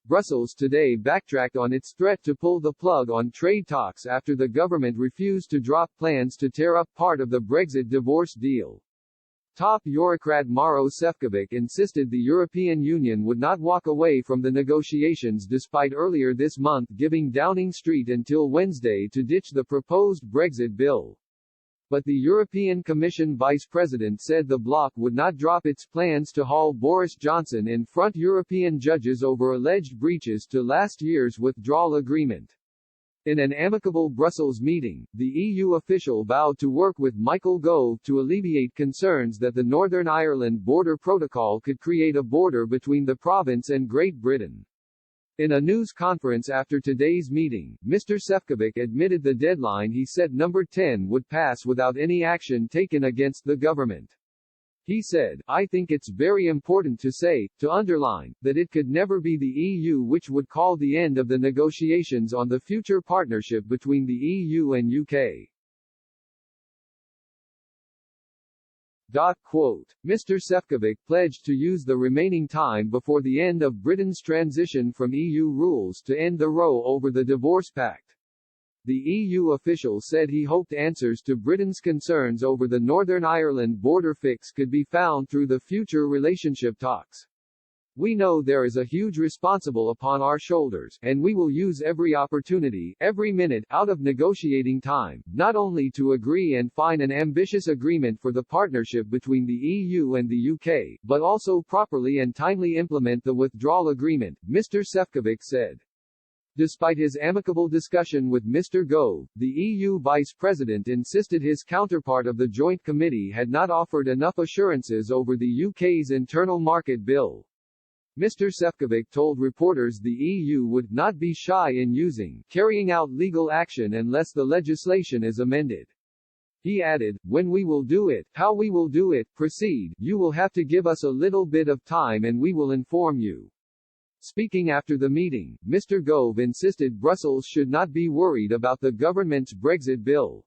Brussels today backtracked on its threat to pull the plug on trade talks after the government refused to drop plans to tear up part of the Brexit divorce deal. Top Eurocrat Maroš Šefčovič insisted the European Union would not walk away from the negotiations despite earlier this month giving Downing Street until Wednesday to ditch the proposed Brexit bill. But the European Commission Vice President said the bloc would not drop its plans to haul Boris Johnson in front European judges over alleged breaches to last year's withdrawal agreement. In an amicable Brussels meeting, the EU official vowed to work with Michael Gove to alleviate concerns that the Northern Ireland Border Protocol could create a border between the province and Great Britain. In a news conference after today's meeting, Mr. Šefčovič admitted the deadline he set, number 10, would pass without any action taken against the government. He said, "I think it's very important to say, to underline, that it could never be the EU which would call the end of the negotiations on the future partnership between the EU and UK." Mr. Šefčovič pledged to use the remaining time before the end of Britain's transition from EU rules to end the row over the divorce pact. The EU official said he hoped answers to Britain's concerns over the Northern Ireland border fix could be found through the future relationship talks. "We know there is a huge responsibility upon our shoulders, and we will use every opportunity, every minute, out of negotiating time, not only to agree and find an ambitious agreement for the partnership between the EU and the UK, but also properly and timely implement the withdrawal agreement," Mr. Šefčovič said. Despite his amicable discussion with Mr. Gove, the EU Vice President insisted his counterpart of the Joint Committee had not offered enough assurances over the UK's internal market bill. Mr. Šefčovič told reporters the EU would not be shy in carrying out legal action unless the legislation is amended. He added, "When we will do it, how we will do it, proceed, you will have to give us a little bit of time and we will inform you." Speaking after the meeting, Mr. Gove insisted Brussels should not be worried about the government's Brexit bill.